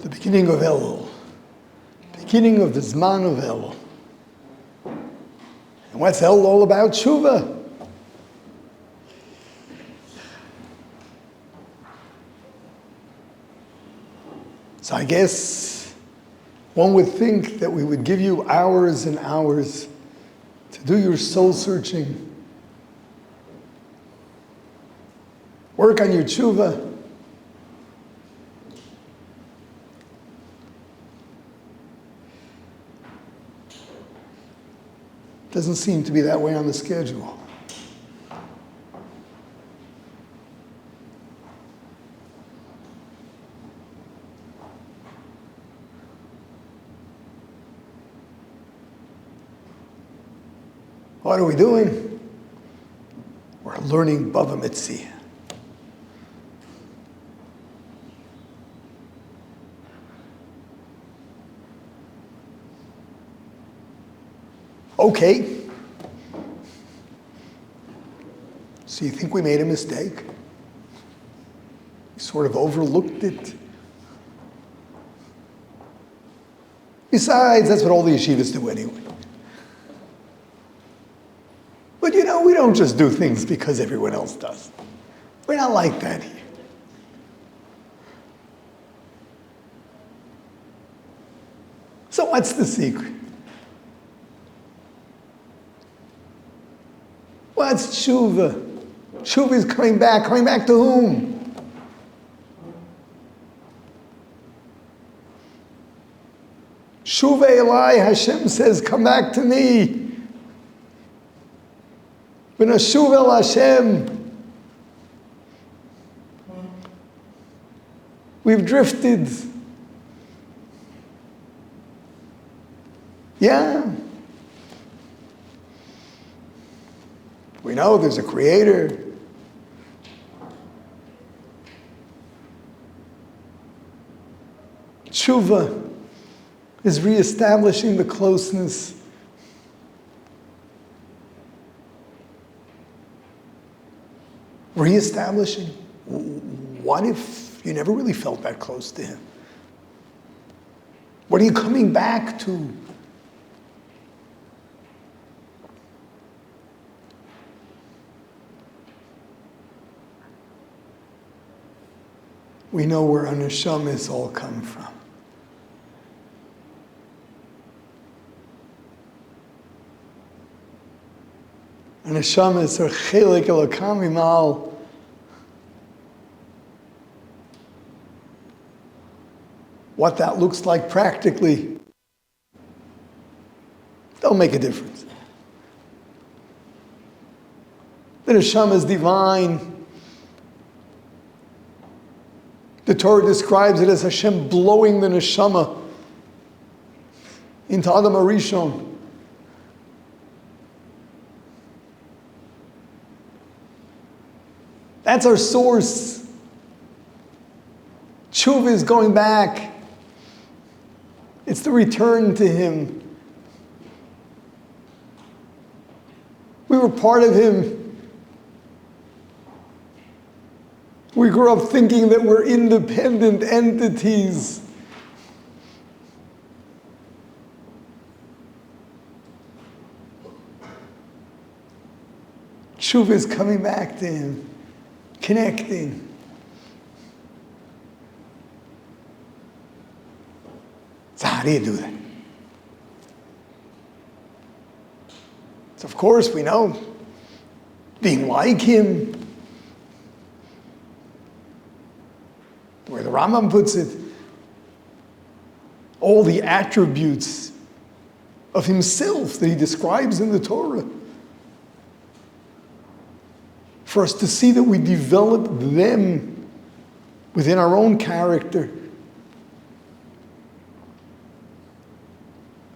The beginning of Elul, beginning of the zman of Elul. And what's Elul all about? Teshuvah. So I guess one would think that we would give you hours and hours to do your soul searching, work on your teshuvah. Doesn't seem to be that way on the schedule. What are we doing? We're learning Bava Metzia. Okay. So you think we made a mistake? We sort of overlooked it. Besides, that's what all the yeshivas do anyway. But you know, we don't just do things because everyone else does. We're not like that here. So what's the secret? What's teshuvah? Teshuvah is coming back. Coming back to whom? Teshuvah Elai, Hashem says, come back to me. V'nashuv el Hashem. We've drifted. Yeah. We know there's a creator. Teshuvah is reestablishing the closeness. Reestablishing. What if you never really felt that close to him? What are you coming back to? We know where our neshamas all come from. Our neshamas are chelik elokam imal. What that looks like practically, don't make a difference. The neshama is divine. The Torah describes it as Hashem blowing the neshama into Adam HaRishon. That's our source. Teshuvah is going back. It's the return to Him. We were part of Him. We grew up thinking that we're independent entities. Teshuvah is coming back to Him, connecting. So how do you do that? So of course we know being like Him. Where the Rambam puts it, all the attributes of Himself that He describes in the Torah. For us to see that we develop them within our own character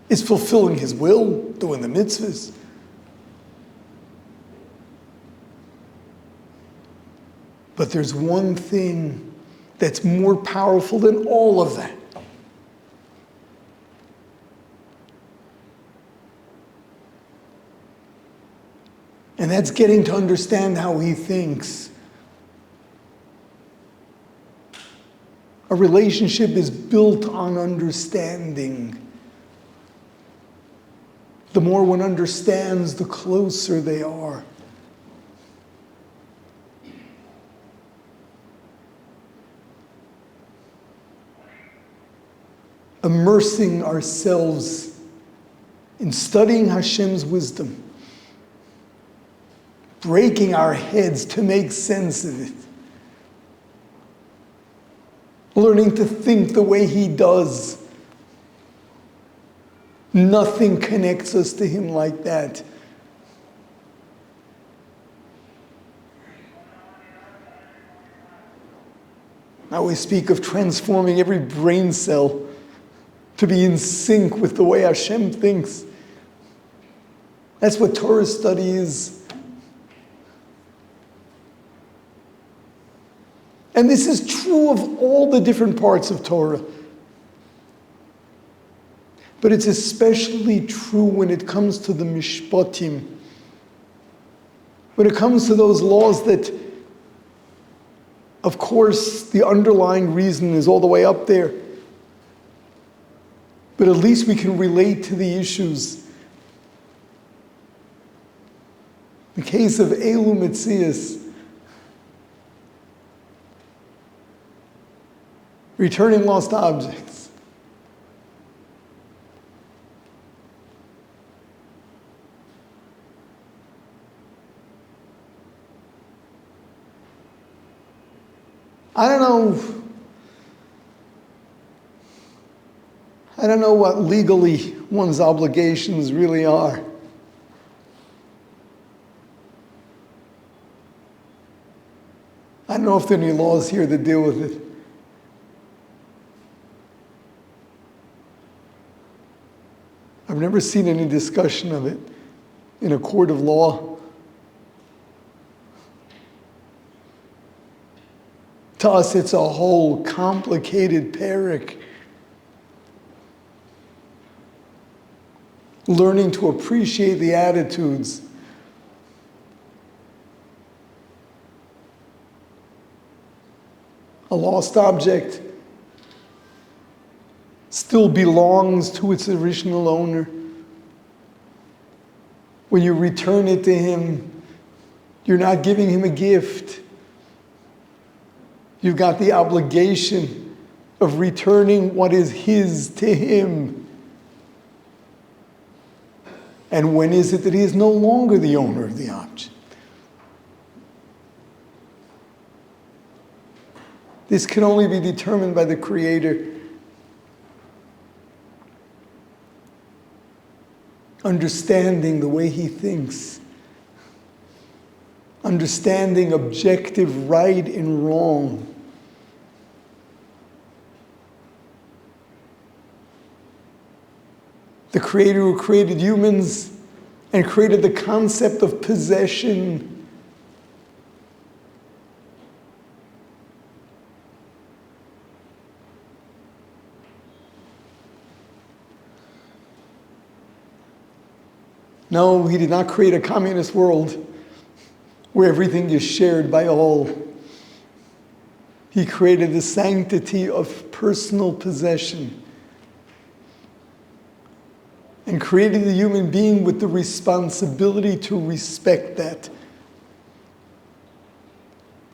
is fulfilling His will, doing the mitzvahs. But there's one thing that's more powerful than all of that. And that's getting to understand how He thinks. A relationship is built on understanding. The more one understands, the closer they are. Immersing ourselves in studying Hashem's wisdom, breaking our heads to make sense of it, learning to think the way He does. Nothing connects us to Him like that. Now we speak of transforming every brain cell to be in sync with the way Hashem thinks. That's what Torah study is. And this is true of all the different parts of Torah. But it's especially true when it comes to the mishpatim. When it comes to those laws that, of course, the underlying reason is all the way up there. But at least we can relate to the issues. The case of Elul Metzias, returning lost objects. I don't know what legally one's obligations really are. I don't know if there are any laws here that deal with it. I've never seen any discussion of it in a court of law. To us, it's a whole complicated parak. Learning to appreciate the attitudes. A lost object still belongs to its original owner. When you return it to him, you're not giving him a gift. You've got the obligation of returning what is his to him. And when is it that he is no longer the owner of the object? This can only be determined by the Creator. Understanding the way He thinks. Understanding objective right and wrong. The Creator who created humans and created the concept of possession. No, He did not create a communist world where everything is shared by all. He created the sanctity of personal possession and created the human being with the responsibility to respect that.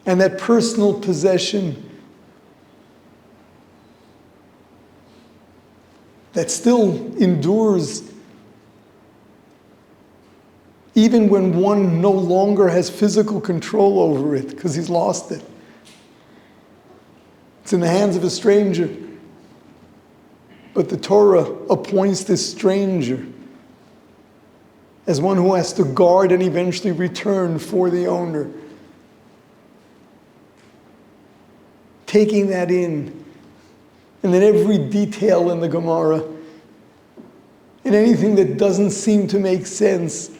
And that personal possession that still endures even when one no longer has physical control over it because he's lost it. It's in the hands of a stranger. But the Torah appoints this stranger as one who has to guard and eventually return for the owner. Taking that in, and then every detail in the Gemara, and anything that doesn't seem to make sense,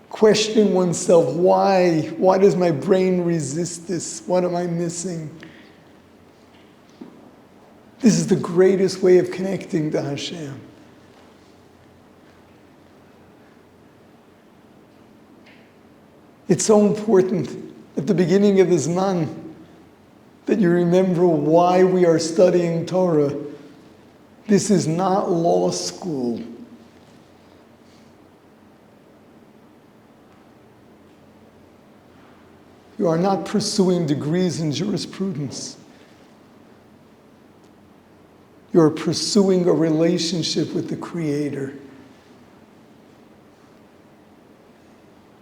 questioning oneself, why does my brain resist this? What am I missing? This is the greatest way of connecting to Hashem. It's so important at the beginning of the zman that you remember why we are studying Torah. This is not law school. You are not pursuing degrees in jurisprudence. You are pursuing a relationship with the Creator.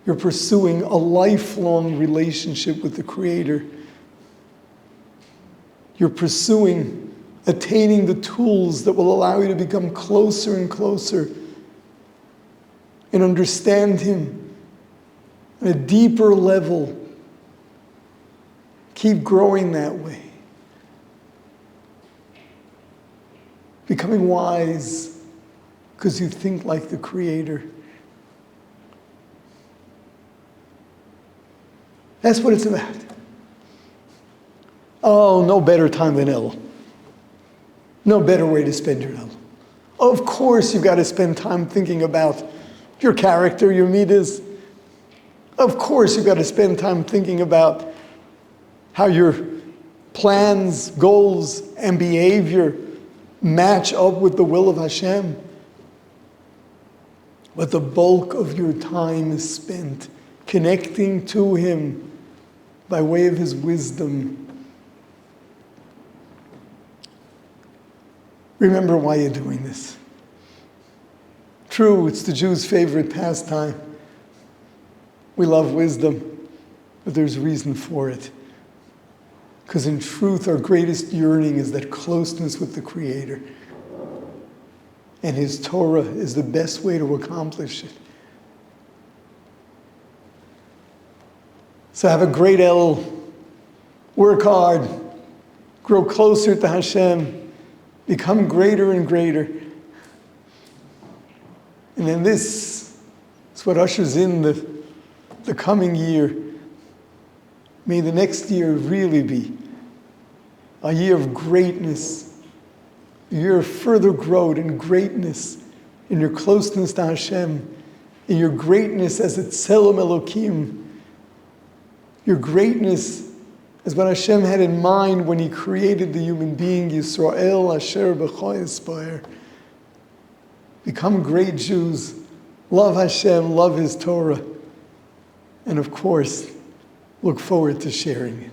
You're pursuing a lifelong relationship with the Creator. You're pursuing attaining the tools that will allow you to become closer and closer and understand Him on a deeper level. Keep growing that way. Becoming wise because you think like the Creator. That's what it's about. Oh, no better time than Elul. No better way to spend your Elul. Of course you've got to spend time thinking about your character, your midas. Of course you've got to spend time thinking about how your plans, goals, and behavior match up with the will of Hashem. But the bulk of your time is spent connecting to Him by way of His wisdom. Remember why you're doing this. True, it's the Jews' favorite pastime. We love wisdom, but there's reason for it. Because in truth, our greatest yearning is that closeness with the Creator. And His Torah is the best way to accomplish it. So have a great Elul. Work hard. Grow closer to Hashem. Become greater and greater. And then this is what ushers in the coming year. May the next year really be a year of greatness, a year of further growth and greatness in your closeness to Hashem, in your greatness as a Tselem Elokim, your greatness as what Hashem had in mind when He created the human being, Yisrael Asher B'cho Yispaer. Become great Jews, love Hashem, love His Torah, and of course, look forward to sharing it.